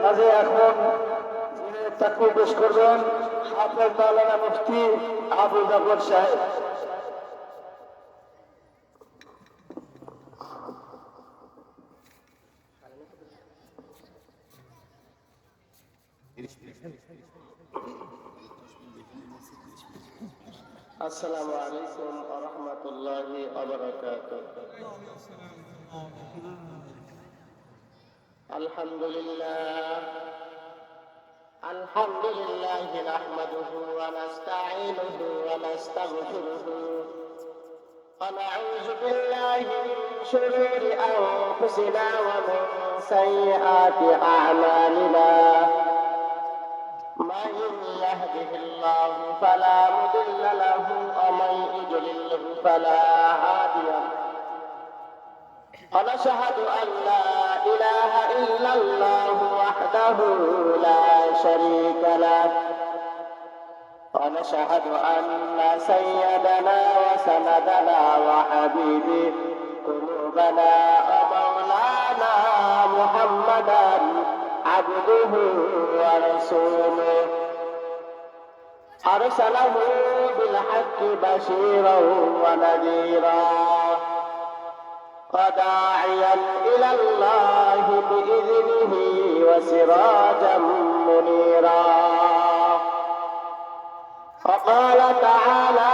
মাঝে এখন তাকবীর পেশ করবেন হাফেজ মাওলানা মুফতি আবু জাফর সাহেব। আসসালামু আলাইকুম ওয়া রাহমাতুল্লাহি ওয়া বারাকাতুহু। আলহামদুলিল্লাহ নাহমাদুহু ওয়া নাস্তাঈনুহু ওয়া নাস্তাগফিরুহু ওয়া নাউযু বিল্লাহি মিন শুরুরি আনফুসিনা ওয়া মিন সাইয়্যাতি আ'মালিনা। من يهده الله فلا مضل له ومن يضلل فلا هادي له. ونشهد أن لا إله إلا الله وحده لا شريك له. ونشهد أن سيدنا وسندنا وحبيب قلوبنا ومولانا محمدا عبده ورسوله أرسله بالحق بشيرا ونذيرا وداعيا إلى الله بإذنه وسراجا منيرا. وقال تعالى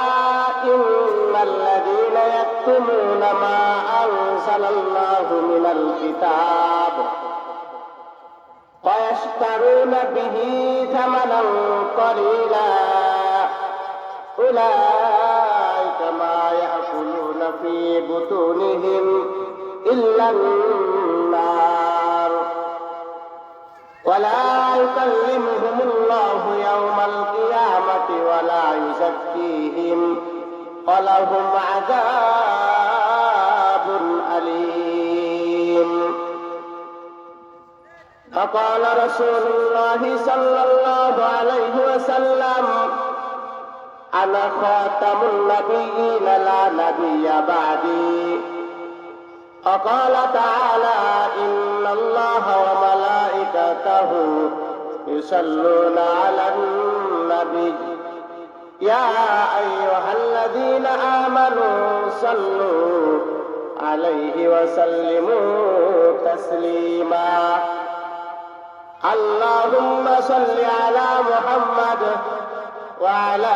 إن الذين يكتمون ما أنزل الله من الكتاب ويشترون به ثمنا قليلا أولئك ما يأكلون في بطونهم إلا النار ولا يكلمهم الله يوم القيامة ولا يزكيهم ولهم عذاب أليم. فقال رسول الله صلى الله عليه وسلم أنا خاتم النبيين لا نبي بعدي. وقال تعالى إن الله وملائكته يصلون على النبي يا أيها الذين آمنوا صلوا عليه وسلموا تسليما. اللهم صل على محمد وعلى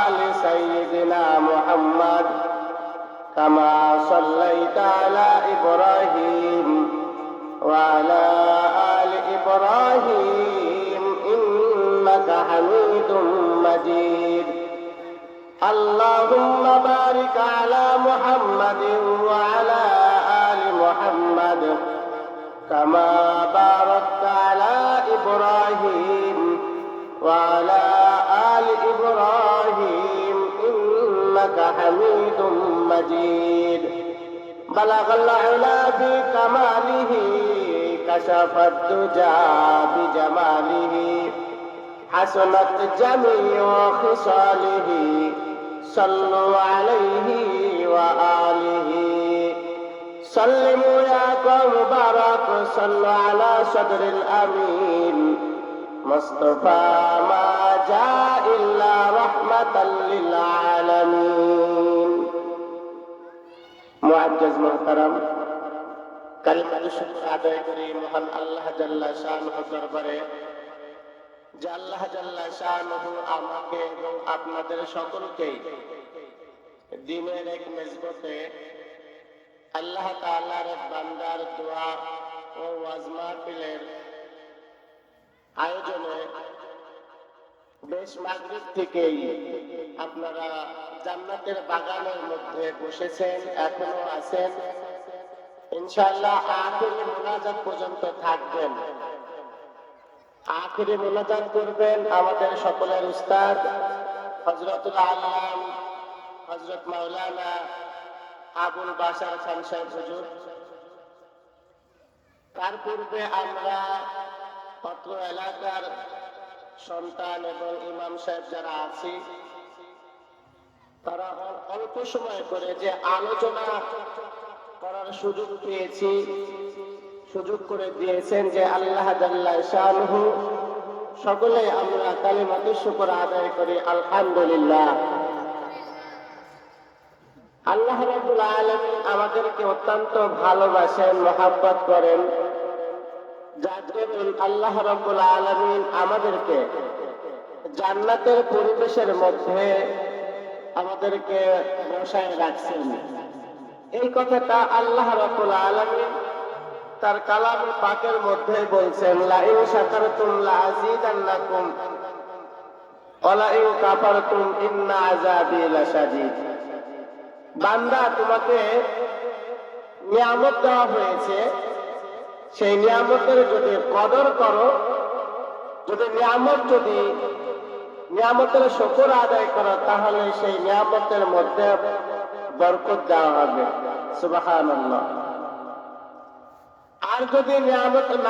آل سيدنا محمد كما صليت على إبراهيم وعلى آل إبراهيم إنك حميد مجيد. اللهم بارك على محمد وعلى آل محمد كما باركت على إبراهيم وعلى آل إبراهيم إنك حميد مجيد. بلغ العلا بكماله كشف الدجى بجماله حسنت جميع خصاله صلوا عليه وآله. سلموا يا قوم بارك صلوا على صدر الأمين مصطفى ما جاء إلا رحمة للعالمين. মুআজ্জাজ মুহতারাম, কালিমাত শুকর আদায় করি মহান আল্লাহ জাল্লা শানুহু দরবারে যে আল্লাহ জাল্লা শানুহু আমাকে এবং আপনাদের সকলকেই দ্বীনের এক মেজবতে আল্লাহ তাআলার বান্দার দোয়া ও ওয়াজ মাহফিলের আয়োজনে বেশ মাগরিব থেকেই আপনারা জান্নাতের বাগানের মধ্যে বসেছেন, এখনো আছেন। ইনশাআল্লাহ আখিরি মুনাজাত পর্যন্ত থাকবেন। আখিরি মুনাজাত করবেন আমাদের সকলের উস্তাদ হযরতুল আল্লাম হযরত মাওলানা আবুল বাশার খান সাহেব হুজুর। তার পূর্বে আমরা অত্র এলাকার সন্তান এবং ইমাম সাহেব যারা আছি তারা অল্প সময় করে যে আলোচনা করার সুযোগ পেয়েছি সুযোগ করে দিয়েছেন যে আল্লাহ জাল্লা শানুহু সকলে আমরা কালিমাতুশ শুকর আদায় করি আলহামদুলিল্লাহ। আল্লাহ রাব্বুল আলামিন আমাদেরকে অত্যন্ত ভালোবাসেন, মহব্বত করেন, যার জন্য আল্লাহ রাব্বুল আলামিন আমাদেরকে জান্নাতের পরিবেশের মধ্যে আমাদেরকে বসায় রাখছেন। এই কথাটা আল্লাহ রাব্বুল আলামিন তার কালামে পাকের মধ্যে বলছেন, লা ইন শাকারতুম লা আযীদান্নাকুম ওয়া লা ইন কাফারতুম ইন্না আযাবি লাশাদীদ। বান্দা, তোমাকে নিয়ামত দেওয়া হয়েছে, সেই নিয়ামতের যদি কদর করো, যদি নিয়ামতের শুকর আদায় করো, তাহলে সেই নিয়ামতের মধ্যে বরকত দেওয়া হবে। সুবহানাল্লাহ। আর যদি নিয়ামতের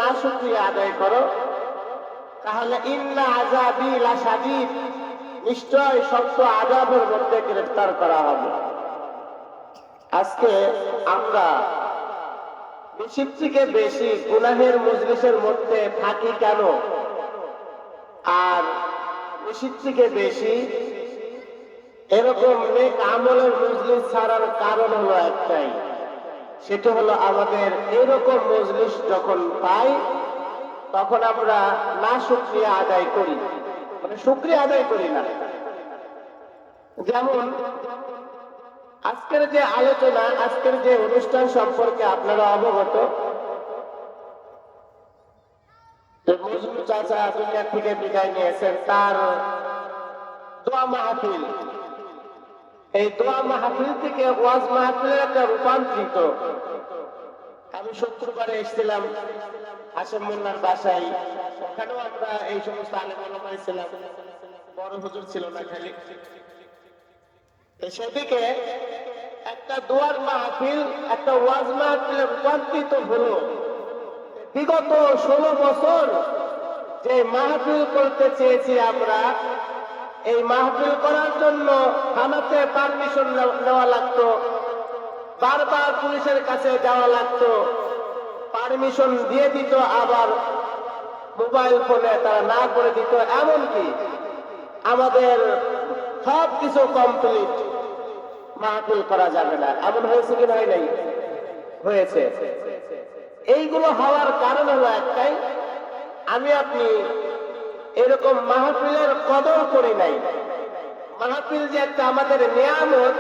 না শুকরিয়া আদায় করো, তাহলে ইন্না আযাবি লাশাদীদ, নিশ্চয় শক্ত আযাবের মধ্যে গ্রেফতার করা হবে। আজকে আমরা বেশি থেকে বেশি গুনাহের মজলিসের মধ্যে থাকি কেন? আর বেশি থেকে বেশি এরকম নেক আমলের মজলিস ছাড়ার কারণ হলো একটাই, সেটা হলো আমাদের এরকম মজলিস যখন পাই তখন আমরা না শুকরিয়া আদায় করি, মানে শুকরিয়া আদায় করি না। যেমন আজকের যে আলোচনা, আজকের যে অনুষ্ঠান সম্পর্কে আপনারা অবগত, মজনু চাচা দুনিয়া থেকে বিদায় নিয়েছেন, তার দোয়া মাহফিল, এই দোয়া মাহফিল থেকে ওয়াজ মাহফিলের একটা রূপান্তরিত। আমি শুক্রবারে এসেছিলাম হাশেম মোল্লার বাসায়, ওখানেও আমরা এই সমস্ত আলেম ওলামা ছিলাম, বড় হুজুর ছিল না খালি। সেদিকে একটা দোয়ার মাহফিল, একটা ওয়াজ মাহফিলে রূপান্তরিত হলো। বিগত 16 বছর যে মাহফিল করতে চেয়েছি আমরা, এই মাহফিল করার জন্য থানাতে পারমিশন নেওয়া লাগতো, বারবার পুলিশের কাছে যাওয়া লাগতো, পারমিশন দিয়ে দিত, আবার মোবাইল ফোনে তারা না করে দিত। এমনকি আমাদের সব কিছু কমপ্লিট, মাহফিল করা যাবে না, এমন হয়েছে কি হয় নাই? হয়েছে। এইগুলো হওয়ার কারণ হলো একটাই, আমি আপনি এরকম মাহফিলের কদর করি নাই। মাহফিল যে একটা আমাদের নিয়ামত,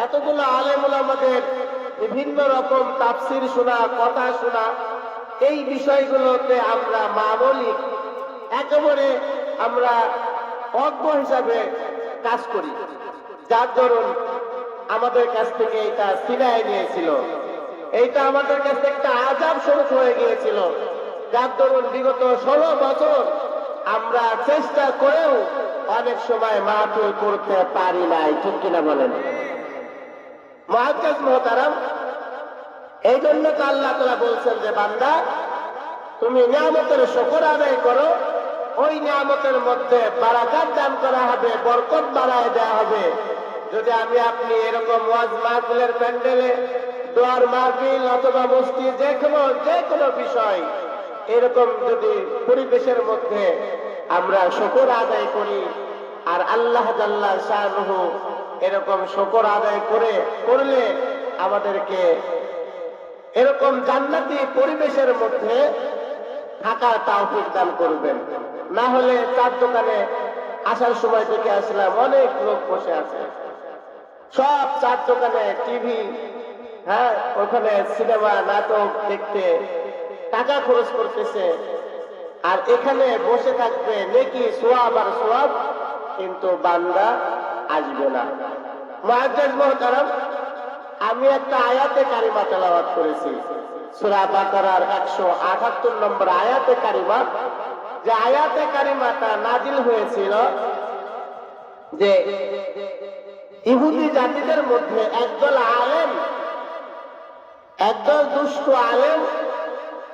এতগুলো আলেম ওলামাদের বিভিন্ন রকম তাফসির শোনা, কথা শোনা, এই বিষয়গুলোতে আমরা মামুলি একেবারে আমরা অজ্ঞ হিসাবে কাজ করি, যার দরুন আমাদের কাছ থেকে এটা ছিনায় নিয়েছিল, এইটা আমাদের কাছ থেকে একটা আযাব স্বরূপ হয়ে গিয়েছিল, যার দরুন বিগত 16 বছর আমরা চেষ্টা করেও অনেক সময় মাহফিল করতে পারি নাই। ঠিক কিনা বলেন? মুআজ্জাজ মুহতারাম, এই জন্য তো আল্লাহ তাআলা বলছেন যে বান্দা, তুমি নিয়ামতের শুকর আদায় করো, ওই নিয়ামতের মধ্যে বারাকাত দান করা হবে, বরকত বাড়ায় দেওয়া হবে। যদি আমি আপনি এরকম ওয়াজ মাহফিলের প্যান্ডেলে, দোয়ার মাহফিল অথবা মসজিদ, যে কোনো বিষয় এরকম যদি পরিবেশের মধ্যে আমরা শুকর আদায় করি, আর আল্লাহ জাল্লা শানুহু এরকম শুকর আদায় করলে আমাদেরকে এরকম জান্নাতি পরিবেশের মধ্যে থাকার তৌফিক দান করবেন। না হলে চার দোকানে আসার সময় থেকে আসলাম, অনেক লোক বসে আছে, সব চার দোকানে টিভি, হ্যাঁ, ওখানে সিনেমা নাটক দেখতে টাকা খরচ করতেছে, আর এখানে বসে থাকবে নেকি সোয়াব আর সোয়াব, কিন্তু বান্দা আসবে না। মুআজ্জাজ মুহতারাম, আমি একটা আয়াতে কারিমা তেলাওয়াত করেছি, সূরা বাকারার 178 নম্বর আয়াতে কারিমা। যে আয়াতে কারিমাটা নাজিল হয়েছিল যে ইহুদি জাতিদের মধ্যে একদল আলেম, একদল দুষ্ট আলেম,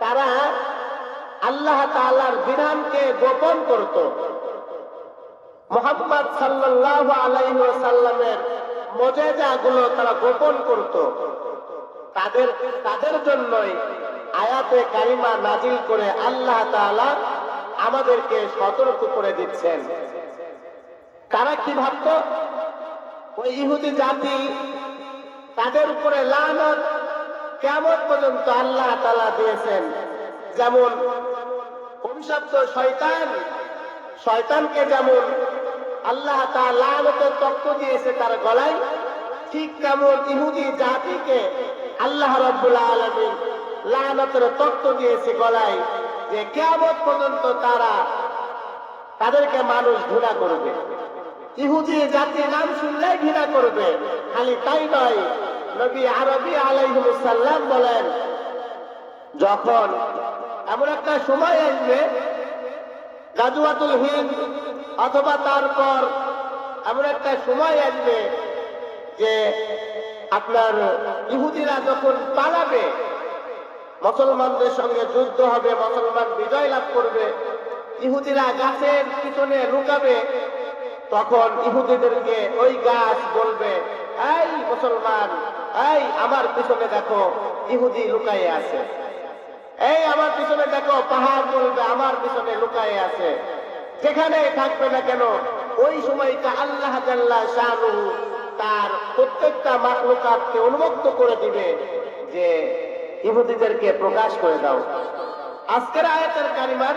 তারা আল্লাহ তাআলার বিধানকে গোপন করত, মুহাম্মদ সাল্লাল্লাহু আলাইহি ওয়াসাল্লামের মুজিজাগুলো তারা গোপন করত। তাদের তাদের জন্যই আয়াতে কারিমা নাজিল করে আল্লাহ তাআলা আমাদেরকে সতর্ক করে দিচ্ছেন। তারা কি ভাবতো? ওই ইহুদি জাতি, তাদের উপরে লানত কিয়ামত পর্যন্ত আল্লাহ তাআলা দিয়েছেন। যেমন অভিশপ্ত শয়তানকে যেমন আল্লাহ তাআলা লানতের তক্ত দিয়েছে তার গলায়, ঠিক তেমন ইহুদি জাতিকে আল্লাহ রাব্বুল আলামিন লানতের তক্ত দিয়েছে গলায়, যে কিয়ামত পর্যন্ত তাদেরকে মানুষ ঘৃণা করবে। ইহুদি জাতির নাম শুনলেই ঘৃণা করবে। খালি তাই নয়, নবী আরবি আলাইহিস সালাম বলেন, যখন এমন একটা সময় আসবে, গাজওয়াতুল হিন্দ অথবা তারপর এমন একটা সময় আসবে যে আপনার ইহুদিরা যখন পালাবে, মুসলমানদের সঙ্গে যুদ্ধ হবে, মুসলমান বিজয় লাভ করবে, ইহুদিরা গাছের পিছনে লুকাবে, তখন ইহুদিদেরকে ওই গাছ বলবে, এই মুসলমান, এই আমার পিছনে দেখো ইহুদি লুকায়ে আছে, এই আমার পিছনে দেখো পাহাড় বলবে আমার পিছনে লুকায়ে আছে। যেখানে থাকবে না কেন, ওই সময়টা আল্লাহ জাল্লা শানুহু তার প্রত্যেকটা মাখলুকাতকে উন্মুক্ত করে দিবে যে ইহুদিদেরকে প্রকাশ করে দাও। আজকের আয়াতের কারিমার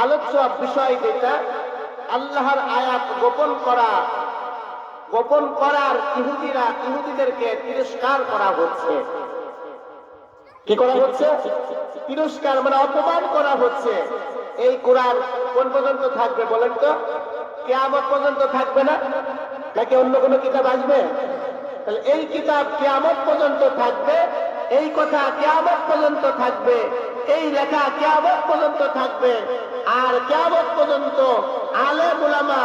আলোচ্য বিষয় যেটা, আল্লাহর আয়াত গোপন করার ইহুদিদেরকে তিরস্কার করা হচ্ছে। কি করা হচ্ছে? তিরস্কার, মানে অপমান করা হচ্ছে। এই কোরআন কোন পর্যন্ত থাকবে বলেন তো? কিয়ামত পর্যন্ত থাকবে না, নাকি অন্য কোনো কিতাব আসবে? তাহলে এই কিতাব কিয়ামত পর্যন্ত থাকবে, এই কথা কিয়ামত পর্যন্ত থাকবে, এই লেখা কিয়ামত পর্যন্ত থাকবে। আর কিয়ামত পর্যন্ত আলেম উলামা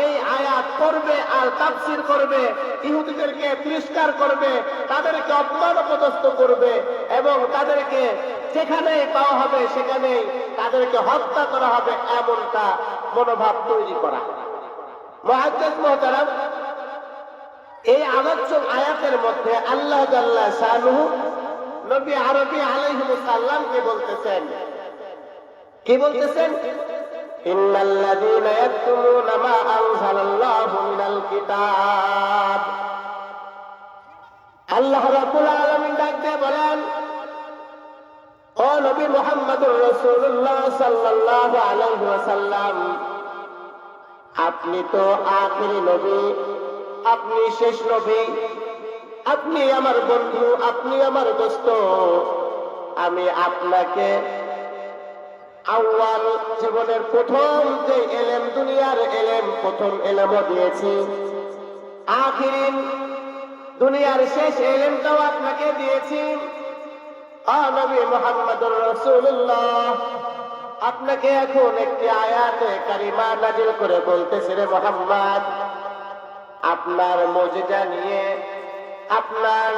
এই আয়াত পড়বে আর তাফসীর করবে, ইহুদিদেরকে তিরস্কার করবে, তাদেরকে অপমান অপদস্থ করবে, এবং তাদেরকে যেখানেই পাওয়া হবে সেখানেই তাদেরকে হত্যা করা হবে, এমনটা মনোভাব তৈরি করা। মুআজ্জাজ মুহতারাম, এই আলোচ্য আয়াতের মধ্যে আল্লাহ জাল্লা শানুহু নবী আরবি আলাইহিস সালামকে বলতেছেন, কি বলতেছেন? ইন্নাল্লাযীনা ইয়াকতুমুনা মা আনজালাল্লাহু মিনাল কিতাব। আল্লাহ রাব্বুল আলামিন ডাক দিয়ে বলেন, ও নবী মুহাম্মদুর রাসূলুল্লাহ সাল্লাল্লাহু আলাইহি ওয়াসাল্লাম, আপনি তো আখিরি নবী, আপনি শেষ নবী, আপনি আমার বন্ধু, আপনি আমার দোস্ত। আমি আপনাকে আউয়াল জীবনের প্রথম যে এলেম, দুনিয়ার এলেম, প্রথম এলেমও দিয়েছি, আখিরিন দুনিয়ার শেষ এলেমটাও আপনাকে দিয়েছি। নবী মুহাম্মদুর রাসূলুল্লাহ, আপনাকে এখন একটি আয়াতে কারিমা নাযিল করে বলতেছে, রে মুহাম্মদ, আপনার মুজিজা নিয়ে, আপনার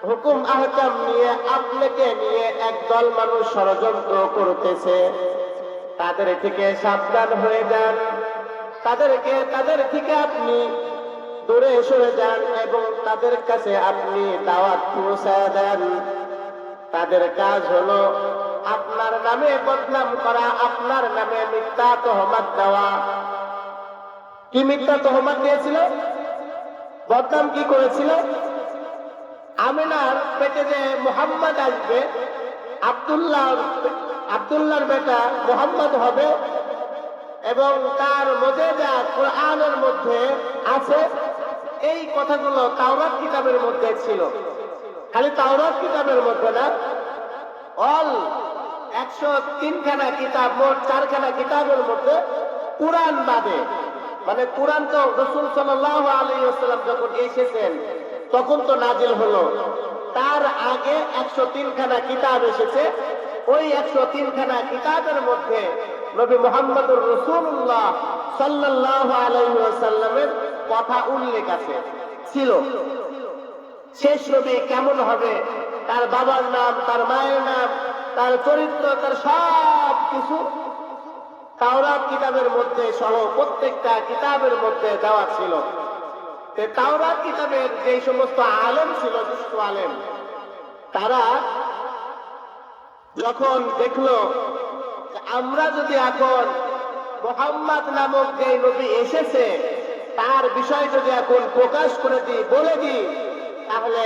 হুকুম আহকাম নিয়ে, আপনাকে নিয়ে একদল মানুষ ষড়যন্ত্র করতেছে। তাদের থেকে সাবধান হয়ে যান, তাদের থেকে আপনি দূরে সরে যান এবং তাদের কাছে আপনি দাওয়াত পৌঁছায় দেন। তাদের কাজ হলো আপনার নামে বদনাম করা, আপনার নামে মিথ্যা তহমত দেওয়া। কি মিথ্যা তহমত দিয়েছিল? বদনাম কি করেছিল? আমিনার পেটে যে মুহাম্মদ আসবে, আব্দুল্লাহর বেটা মুহাম্মদ হবে, এবং তার মুজিজা কোরআনের মধ্যে আছে, এই কথাগুলো তাওরাত কিতাবের মধ্যে ছিল। খালি তাওরাত কিতাবের মধ্যে না, অল 103 খানা কিতাব, মোট 4 খানা কিতাবের মধ্যে কুরআন বাদে, মানে কুরআন তো রাসূল সাল্লাল্লাহু আলাইহি ওয়াসাল্লাম যখন এসেছেন তখন তো নাজিল হলো, তার আগে 103 খানা কিতাব এসেছে। ওই 103 খানা কিতাবের মধ্যে নবী মুহাম্মদুর রাসূলুল্লাহ সাল্লাল্লাহু আলাইহি ওয়াসাল্লামের কথা উল্লেখ আছে, ছিল। শেষ নবী কেমন হবে, তার বাবার নাম, তার মায়ের নাম, তার চরিত্র, তার সব কিছু তাওরাত কিতাবের মধ্যে সহ প্রত্যেকটা কিতাবের মধ্যে দেওয়া ছিল। তাওরাত কিতাবের যে সমস্ত আলেম ছিল, দুষ্ট আলেম, তারা যখন দেখলো আমরা যদি এখন মুহাম্মদ নামক যে নবী এসেছে তার বিষয় যদি এখন প্রকাশ করে দিই, বলে দিই, তাহলে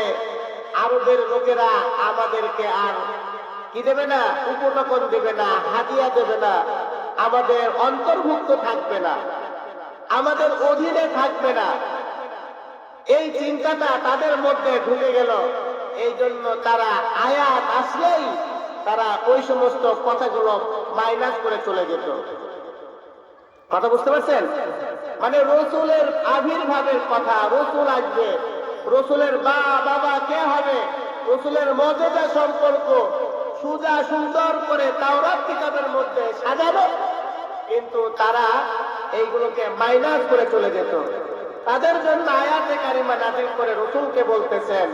আরবের লোকেরা আমাদেরকে আর কি দেবে না, উপটকন দেবে না, হাদিয়া দেবে না, আমাদের অন্তর্ভুক্ত থাকবে না, আমাদের অধীনে থাকবে না। এই চিন্তাটা তাদের মধ্যে ঢুকে গেল। এই জন্য তারা আয়াত আসলেই তারা ওই সমস্ত কথাগুলো মাইনাস করে চলে যেত। কথা বুঝতে পারছেন? মানে রসুলের আবির্ভাবের কথা, রসুল আসবে, রসুলের বাবা কে হবে, রসুলের মর্যাদা সম্পর্ক সুজা সুন্দর করে তাওরাত কিতাবের মধ্যে সাজানো, কিন্তু তারা এইগুলোকে মাইনাস করে চলে যেত। তাদের জন্য আয়াতে কারিমা নাযিল করে রসুলকে বলতেছেন,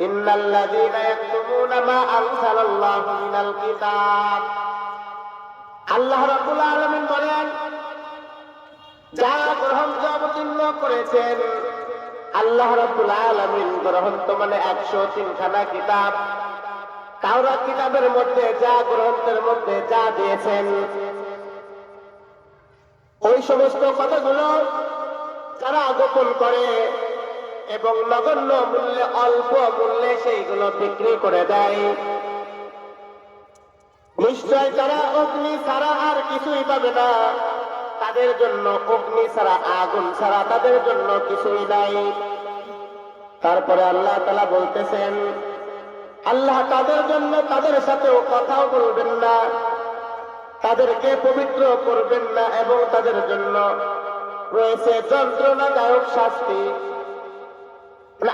ইন্নাল্লাযীনা ইয়াকতুমুনা মা আনজালাল্লাহু মিনাল কিতাব। আল্লাহ রাব্বুল আলামিন বলেন, যা গ্রন্থ অবতীর্ণ করেছেন আল্লাহ রাব্বুল আলামিন, গ্রন্থ মানে 103 খানা কিতাব, তাওরাত কিতাবের মধ্যে যা, গ্রন্থের মধ্যে যা দিয়েছেন, ওই সমস্ত কথাগুলো যারা গোপন করে এবং নগণ্য মূল্যে, অল্প মূল্যে সেইগুলো বিক্রি করে দেয়, নিশ্চয় তারা অগ্নি ছাড়া আর কিছুই পাবে না। তাদের জন্য অগ্নি ছাড়া, আগুন ছাড়া তাদের জন্য কিছুই নাই। তারপরে আল্লাহ তাআলা বলতেছেন, আল্লাহ তাদের জন্য তাদের সাথেও কথাও বলবেন না, তাদেরকে পবিত্র করবেন না, এবং তাদের জন্য রয়েছে যন্ত্রণাদায়ক শাস্তি।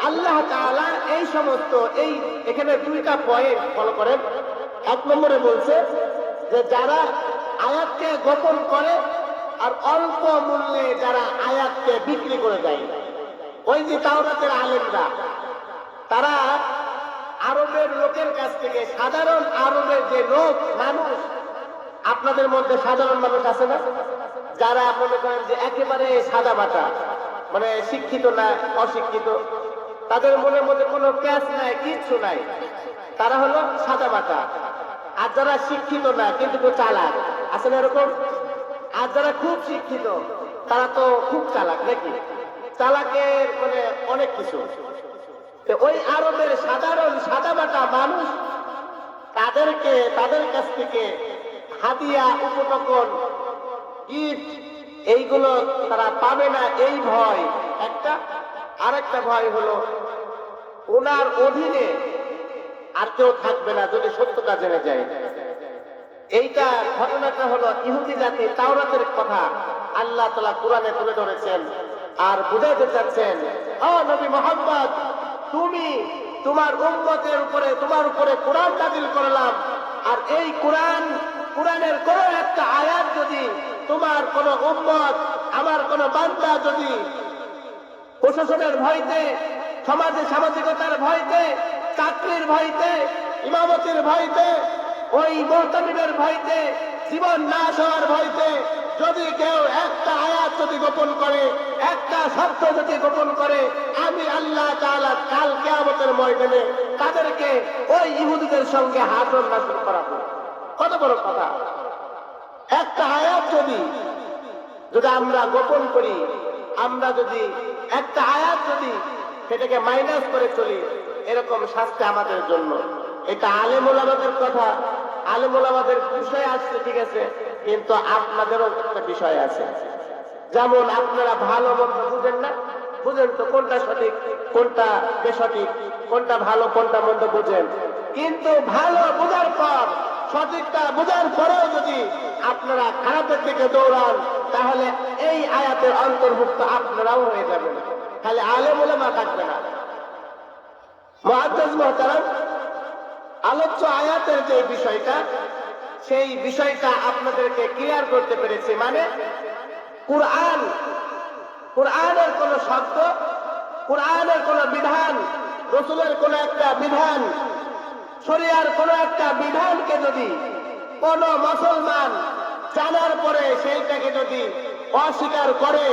আল্লাহ তাআলা এই সমস্ত, এই এখানে দুইটা পয়েন্ট ফলো করেন। এক নম্বরে বলছে যে যারা আয়াতকে গোপন করে আর অল্প মূল্যে যারা আয়াতকে বিক্রি করে দেয়, ওই যে তাওরাতের আলেমরা, তারা আরবের লোকের কাছ থেকে, সাধারণ আরবের যে লোক মানুষ, আপনাদের মধ্যে সাধারণ মানুষ আছে না, যারা মনে করেন যে একেবারে সাদা মাটা, মানে শিক্ষিত না, অশিক্ষিত, তাদের মনের মধ্যে কোনো প্যাঁচ নাই, কিচ্ছু নাই, তারা হলো সাদা মাটা। আর যারা শিক্ষিত না কিন্তু খুব চালাক, আছে না এরকম? আর যারা খুব শিক্ষিত তারা তো খুব চালাক, নাকি? চালাকের মানে অনেক কিছু। ওই আরবের সাধারণ সাদামাটা মানুষ, তাদেরকে, তাদের কাছ থেকে হাদিয়া, উপটকন, গিফট এইগুলো তারা পাবে না, এই ভয় একটা। আরেকটা ভয় হলো ওনার অধীনে আর কেউ থাকবে না যদি সত্যটা জেনে যায়। এইটা ঘটনাটা হলো ইহুদি জাতি, তাওরাতের কথা আল্লাহ তাআলা কোরআনে তুলে ধরেছেন আর বুঝাইতে চাচ্ছেন, ও নবী মুহাম্মদ, তুমি তোমার উম্মতের উপরে, তোমার উপরে কোরআন নাযিল করলাম, আর এই কোরআনের কোন একটা আয়াত যদি তোমার কোন উম্মত, আমার কোন বান্দা যদি প্রশাসনের ভয়তে, সমাজে সামাজিকতার ভয়তে, চাকরির ভয়তে, ইমামতির ভয়তে, ওই মুহতামিমের ভয়তে, জীবন নাশ হওয়ার ভয়তে যদি কেউ একটা আয়াত যদি গোপন করে, একটা শব্দ যদি গোপন করে, আমি আল্লাহ তাআলা কাল কিয়ামতের ময়দানে তাদেরকে ওই ইহুদিদের সঙ্গে হাসর নাসর করাবো। কত বড় কথা! একটা আয়াত যদি আমরা গোপন করি, আমরা যদি একটা আয়াত যদি সেটাকে মাইনাস করে চলি, এরকম শাস্তি আমাদের জন্য। এটা আলেম ওলামাদের কথা, আলেম ওলামাদের বিষয় আসছে, ঠিক আছে, কিন্তু আপনাদেরও একটা বিষয় আছে। যেমন আপনারা ভালো মন্দ বুঝেন না, বুঝেন তো কোনটা সঠিক কোনটা বেসঠিক, কোনটা ভালো কোনটা মন্দ বুঝেন, কিন্তু ভালো বোঝার পর, সঠিকটা বোঝার পরেও যদি আপনারা খারাপের দিকে দৌড়ান, তাহলে এই আয়াতের অন্তর্ভুক্ত আপনারাও হয়ে যাবেন, খালি আলেম ওলামা থাকবে না। মুআজ্জাজ মুহতারাম, আলোচ্য আয়াতের যে বিষয়টা, সেই বিষয়টা আপনাদেরকে ক্লিয়ার করতে পেরেছি। মানে কোরআনের কোন শব্দ, কোরআনের কোন বিধান, রাসূলের কোন একটা বিধান, শরিয়ার কোন একটা বিধানকে যদি কোন মুসলমান জানার পরে সেইটাকে যদি অস্বীকার করে,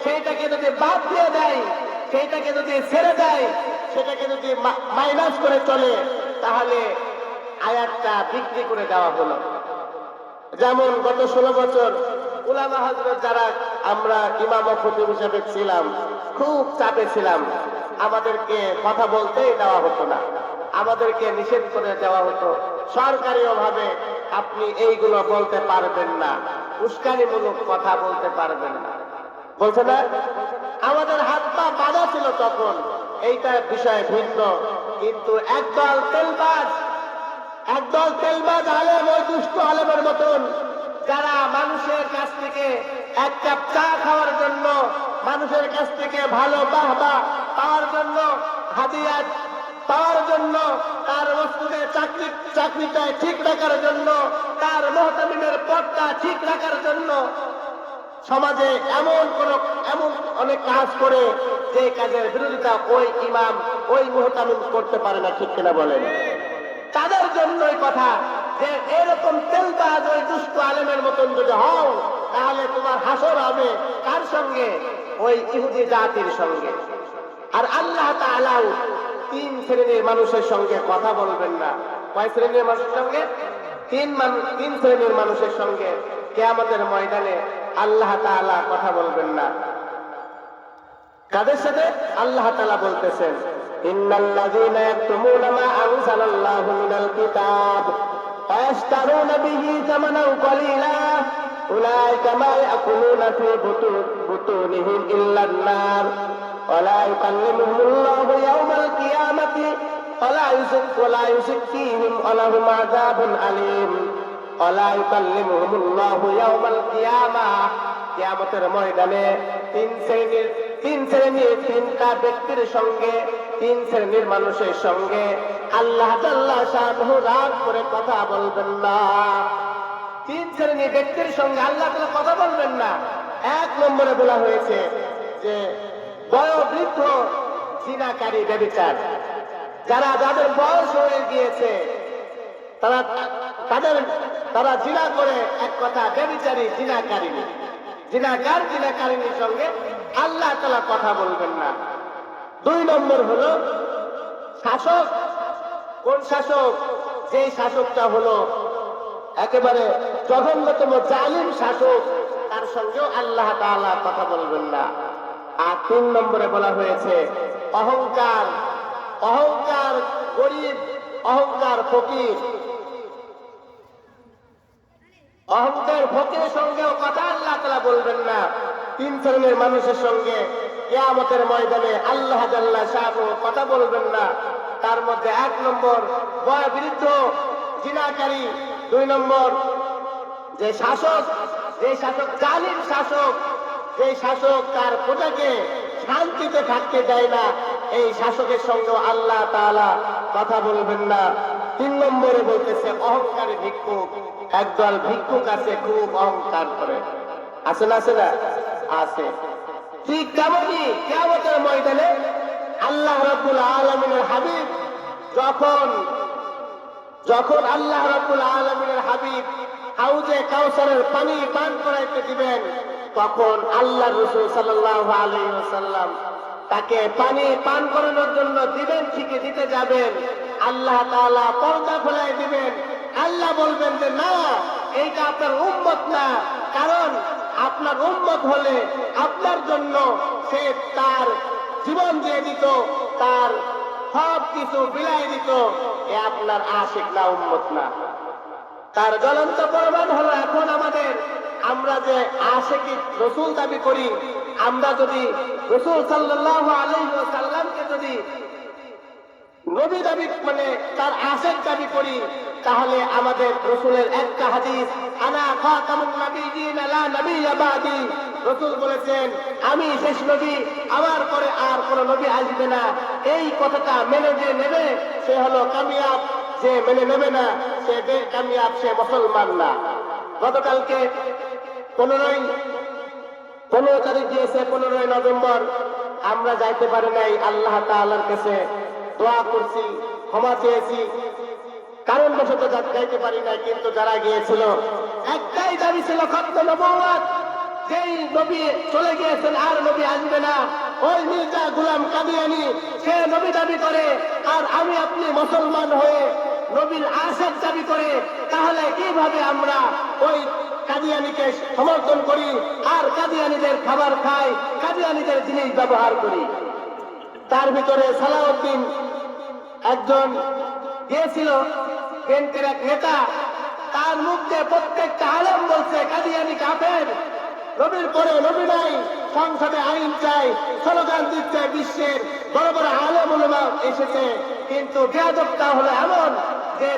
সেইটাকে যদি বাদ দিয়ে দেয়, সেইটাকে যদি ছেড়ে দেয়, সেটাকে যদি মাইনাস করে চলে, তাহলে আয়াতটা বিক্রি করে দেওয়া হলো। যেমন গত 16 বছর উলামা হযরত যারা আমরা ইমাম ও খতিব হিসেবে ছিলাম, খুব চাপে ছিলাম, আমাদেরকে কথা বলতেই দেওয়া হতো না, আমাদেরকে নিষেধ করে দেওয়া হতো। সরকারিও ভাবে আপনি এইগুলো বলতে পারবেন না, উস্কানিমূলক কথা বলতে পারবেন না, বলছে না। আমাদের হাত পা বাঁধা ছিল তখন, এইটা বিষয় ভিন্ন। কিন্তু একদল তেলবাজ আলেম, ওই দুষ্ট আলেমের মতন, যারা মানুষের কাছ থেকে এক কাপ চা খাওয়ার জন্য, মানুষের কাছ থেকে ভালো বাহবা পাওয়ার জন্য, হাদিয়া পাওয়ার জন্য, তার মসজিদে চাকরিটা ঠিক রাখার জন্য, তার মুহতামিমের পদটা ঠিক রাখার জন্য সমাজে এমন অনেক কাজ করে, যে কাজের বিরোধিতা ওই ইমাম, ওই মুহতামিম করতে পারে না, ঠিক কিনা বলেন? তাদের জন্যই কথা যে এরকম তেলবাজ ওই দুষ্ট আলেমের মতন যদি হও, তাহলে তোমার হাসর হবে কার সঙ্গে? ওই ইহুদি জাতির সঙ্গে। আর আল্লাহ তাআলা 3 শ্রেণীর মানুষের সঙ্গে কথা বলবেন না। কয় শ্রেণীর মানুষের সঙ্গে? 3 শ্রেণীর মানুষের সঙ্গে কিয়ামতের ময়দানে আল্লাহ তাআলা কথা বলবেন না। কাদের সাথে? আল্লাহ তাআলা বলতেছেন, ইন্নাল্লাযীনা ইয়াকতুমুনা মা আনজালাল্লাহু মিনাল কিতাব ওয়া ইয়াশতারুনা বিহি থামানান ক্বালীলা উলাইকা মা ইয়াকুলুনা ফি বুতুনিহিম ইল্লান নার ওয়া লা ইউকাল্লিমুহুমুল্লাহু ইয়াওমাল কিয়ামাতি ওয়া লা ইউযাক্কিহিম ওয়া লাহুম আযাবুন আলীম ওয়া লা ইউকাল্লিমুহুমুল্লাহু ইয়াওমাল কিয়ামাহ। কিয়ামতের ময়দানে 3টা ব্যক্তির সঙ্গে, 3 শ্রেণীর মানুষের সঙ্গে আল্লাহ জাল্লা শানহু রাগ করে কথা বলবেন না। 3 শ্রেণীর ব্যক্তির সঙ্গে আল্লাহ তাআলা কথা বলবেন না। 1 নম্বরে বলা হয়েছে যে বয়োবৃদ্ধ জিনাকারী, ব্যভিচার, যাদের বয়স হয়ে গিয়েছে, তারা জিনা করে, এক কথা ব্যভিচারী, জিনাকারিনীর সঙ্গে আল্লাহ তাআলা কথা বলবেন না। 2 নম্বর হলো শাসক। কোন শাসক? যেই শাসকটা হলো একেবারে জঘন্যতম জালিম শাসক, তার সঙ্গেও আল্লাহ তাআলা কথা বলবেন না। আর 3 নম্বরে বলা হয়েছে অহংকার গরিব, অহংকার ফকির, ফকিরের সঙ্গেও কথা আল্লাহ তাআলা বলবেন না। 3 শ্রেণীর মানুষের সঙ্গে কিয়ামতের ময়দানে আল্লাহ জাল্লা শানহু কথা বলবেন না। তার মধ্যে 1 নম্বর বয়োবৃদ্ধ জিনাকারী, 2 নম্বর যে শাসক জালিম শাসক, যে শাসক তার প্রজাকে শান্তিতে থাকতে দেয় না, এই শাসকের সঙ্গে আল্লাহ তাআলা কথা বলবেন না। 3 নম্বরে বলতেছে অহংকারী ভিক্ষুক। একদল ভিক্ষুক আছে, খুব অহংকার করে, আছে না? আছে। ঠিক তেমনই কিয়ামতের ময়দানে আল্লাহ রাব্বুল আলামিনের হাবিব যখন আল্লাহ রাব্বুল আলামিনের হাবিব হাউজে কাউসারের পানি পান করাইতে দিবেন, তখন আল্লাহ রাসূল সাল্লাল্লাহু আলাইহি ওয়াসাল্লাম তাকে পানি পান করানোর জন্য দিবেন, ঠিকই দিতে যাবেন, আল্লাহ তাআলা পর্দা ফেলাই দিবেন। আল্লাহ বলবেন যে না, এইটা আপনার উম্মত না, কারণ আপনার উম্মত হলে আপনার জন্য সে তার জীবন দিয়ে দিত, তার সব কিছু বিলাই দিত। এ আপনার আশিক না, উম্মত না। তার জ্বলন্ত প্রমাণ হলো এখন আমরা যে আশিকি রাসূল দাবি করি, আমরা যদি রাসূল সাল্লাল্লাহু আলাইহি ওয়াসাল্লামকে যদি নবী দাবি, মানে তার আশিক দাবি করি, তাহলে আমাদের রাসূলের একটা হাদিস, আনা খাতামুন নাবিয়্যিন লা নাবিয়্যা বাদি, রাসূল বলেছেন আমি শেষ নবী, আমার পরে আর কোন নবী আসবে না। এই কথাটা মেনে যে নেবে সে হলো কামিয়াব, যে মেনে নেবে না সে বেকামিয়াব, সে মুসলমান না। গতকালকে 15 তারিখ দিয়েছে, 15 নভেম্বর, আমরা যাইতে পারি নাই। আল্লাহ তাআলার কাছে দোয়া করছি, ক্ষমা চেয়েছি, কারণ বশত যাইতে পারি না। কিন্তু যারা গিয়েছিল একটাই দাবি ছিল খতম নবুয়ত, যেই নবী চলে গিয়েছেন আর নবী আসবে না, ওই মির্জা গোলাম কাদিয়ানী সে নবী দাবি করে, আর আমি আপনি মুসলমান হয়ে নবীর আশিক দাবি করে, তাহলে কিভাবে আমরা ওই কাদিয়ানীকে সমর্থন করি আর কাদিয়ানীদের খাবার খাই, কাদিয়ানীদের জিনিস ব্যবহার করি? তার ভিতরে সালাউদ্দিন একজন গিয়েছিল, বিএনপির এক নেতা, তার মুখে প্রত্যেকটা আলেম বলছে কাদিয়ানী কাফের, নবীর পরে নবী নাই, সংসদে আইন চাই, স্লোগান দিচ্ছে, বিশ্বের বড় বড় আলেম উলামা এসেছে, কিন্তু বেয়াদবটা হলো এমন যে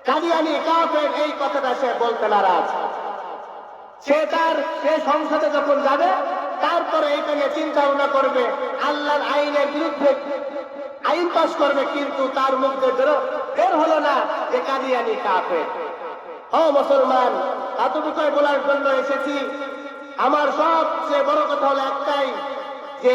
কাদিয়ানী কাফের এই কথাটা সে বলতে নারাজ। সে সংসদে যখন যাবে তারপরে এটা নিয়ে চিন্তা ভাবনা করবে, আল্লাহর আইনের বিরুদ্ধে আইন পাস করবে, কিন্তু তার মুখে বের হলো না যে কাদিয়ানী কাফের। ও মুসলমান, এতটুকুই বলার জন্য এসেছি। আমার সবচেয়ে বড় কথা হলো একটাই, যে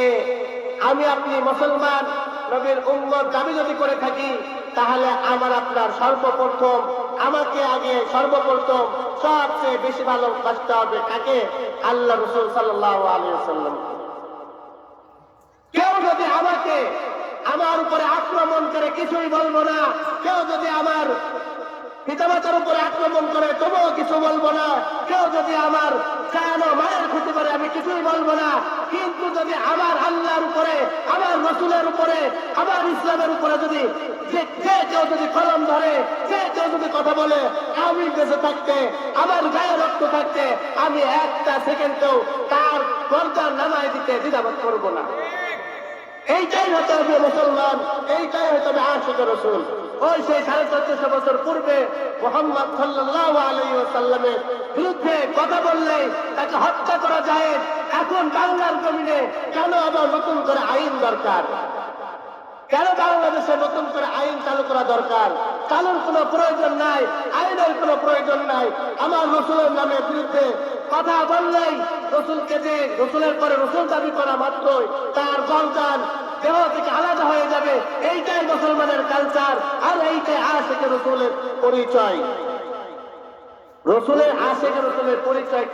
আমি আপনি মুসলমান নবীর উম্মত দাবি যদি করে থাকি, তাহলে আমার আপনার সর্বপ্রথম আমাকে আগে সর্বপ্রথম সবচেয়ে বেশি ভালোবাসতে হবে কাকে? আল্লাহ রাসূল সাল্লাল্লাহু আলাইহি ওয়াসাল্লাম। কেউ যদি আমাকে আমার উপরে আক্রমণ করে কিছুই বলবো না, কেউ যদি আমার পিতামাতার উপরে আক্রমণ করে তবুও কিছু বলবো না, কেউ যদি আমার জান ও মায়ের ক্ষতি করে আমি কিছুই বলবো না, কিন্তু যদি আমার আল্লাহর উপরে, আমার রাসূলের উপরে, আমার ইসলামের উপরে যদি যে কেউ যদি কলম ধরে, যে কেউ যদি কথা বলে, আমি বেঁচে থাকতে, আমার গায়ে রক্ত থাকতে আমি একটা সেকেন্ডেও তার গর্দান নামায় দিতে দ্বিধাবোধ করবো না। এইটাই হতে হবে মুসলমান, এইটাই হতে হবে আশিক রাসূল। ওই সেই 1450 বছর পূর্বে মুহাম্মদ সাল্লাল্লাহু আলাইহি ওয়াসাল্লামের বিরুদ্ধে কথা বললে তাকে হত্যা করা যায়, এখন বাংলার জমিনে কেন আবার নতুন করে আইন দরকার? কেন বাংলাদেশে নতুন করে আইন চালু করা দরকার? চালুর কোনো প্রয়োজন নাই, আইনের কোনো প্রয়োজন নাই। আমার রাসূলের নামের বিরুদ্ধে কথা বললেই রাসূলকে যে রাসূলের পরে রাসূল দাবি করা মাত্রই তার গর্দান দেহ থেকে আলাদা হয়ে যাবে। এইটাই মুসলমানের কালচার, আর এইটাই আশিক রাসূলের পরিচয়। রাসূলের আশিক রাসূলের পরিচয়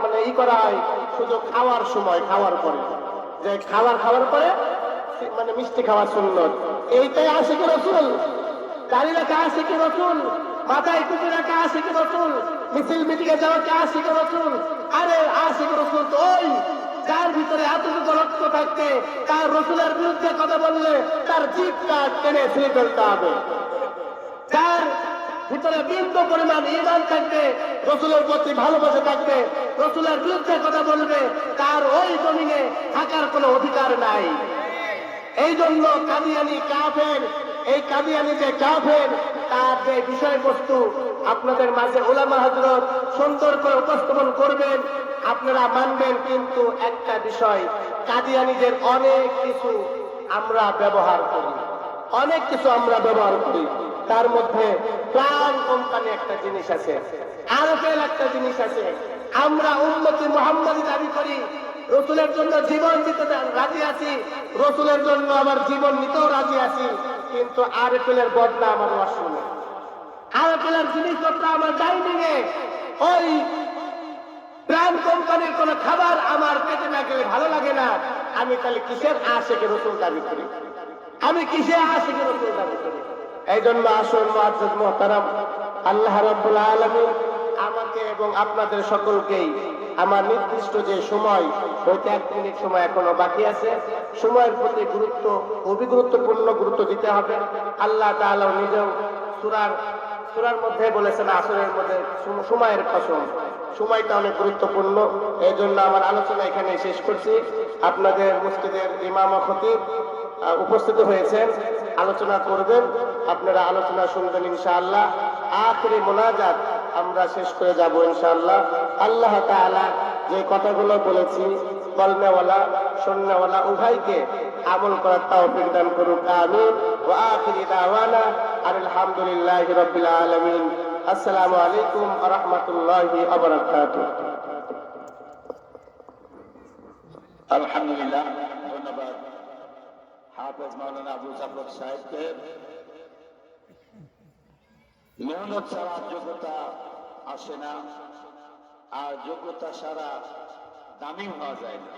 মানে করা হয় শুধু খাওয়ার সময়, খাওয়ার পরে, যে খাওয়ার পরে মানে মিষ্টি খাওয়ার সুন্নত, এইটাই আশিক রাসূল। দাড়ি রাখা আশিক রাসূল, মাথায় টুপি রাখা আশিক রাসূল, মিছিল মিটিংয়ে যাওয়াকে আশিক রাসূল। আরে আশিক রাসূল তো ওই যার ভিতরে এতটুকু রক্ত থাকতে তার রাসূলের বিরুদ্ধে কথা বললে তার জিভটা টেনে ছিঁড়ে ফেলতে হবে। যার ভিতরে বিন্দু পরিমাণ ঈমান থাকবে, রাসূলের প্রতি ভালোবাসা থাকবে, রাসূলের বিরুদ্ধে কথা বলবে, তার ওই জমিনে থাকার কোনো অধিকার নাই। এই জন্য কাদিয়ানী কাফের, এই কাদিয়ানী যে কাফের তার যে বিষয়বস্তু আপনাদের মাঝে উলামা হযরত সুন্দর করে উপস্থাপন করবেন, আপনারা মানবেন। কিন্তু একটা বিষয়, কাদিয়ানীদের অনেক কিছু আমরা ব্যবহার করি, অনেক কিছু আমরা ব্যবহার করি। তার মধ্যে প্রাণ কোম্পানি একটা জিনিস আছে, আরফেল একটা জিনিস আছে। আমরা উম্মতি মুহাম্মাদি দাবি করি, রাসূলের জন্য জীবন দিতে রাজি আছি, রাসূলের জন্য আমার জীবন নিতেও রাজি আছি, কিন্তু আরফেলের বদলা আমার ওয়াশরুমে, আরফেলের জিনিসপত্র আমার ডাইনিং এ, ওই প্রাণ কোম্পানির কোন খাবার আমার পেটে না গেলে ভালো লাগে না। আমি তাহলে কিসের আশিক রাসূল দাবি করি? আমি কিসের আশিক রাসূল দাবি করি? এই জন্য আসুন মুআজ্জাজ মুহতারাম, আল্লাহ রাব্বুল আলামিন আমাকে এবং আপনাদের সকলকেই আমার নির্দিষ্ট যে সময় হইতে 1 মিনিট সময় এখনো বাকি আছে, সময়ের প্রতি খুবই গুরুত্বপূর্ণ গুরুত্ব দিতে হবে। আল্লাহ তাআলা নিজেও সূরার মধ্যে বলেছেন, আসরের মধ্যে সময়ের কসম, সময়টা অনেক গুরুত্বপূর্ণ। এই জন্য আমার আলোচনা এখানে শেষ করছি। আপনাদের মসজিদের ইমাম ও খতিব উপস্থিত হয়েছেন, আলোচনা করবেন, আপনারা আলোচনা শুনবেন ইনশাআল্লাহ। আখিরি মুনাজাত আমরা শেষ করে যাব ইনশাআল্লাহ। আল্লাহ তাআলা যে কথাগুলো বলেছি, বলনেওয়ালা শুননেওয়ালা উভয়কে আমল করার তৌফিক দান করুক, আমিন। ওয়া আখিরি দাওয়ানা আলহামদুলিল্লাহি রাব্বিল আলামিন। আসসালামু আলাইকুম ওয়া রাহমাতুল্লাহি ওয়া বারাকাতুহু। আলহামদুলিল্লাহ, ধন্যবাদ হাফেজ মাওলানা আবু জাফর সাহেবকে। মেহনত ছাড়া যোগ্যতা আসে না, আর যোগ্যতা ছাড়া দামি হওয়া যায় না।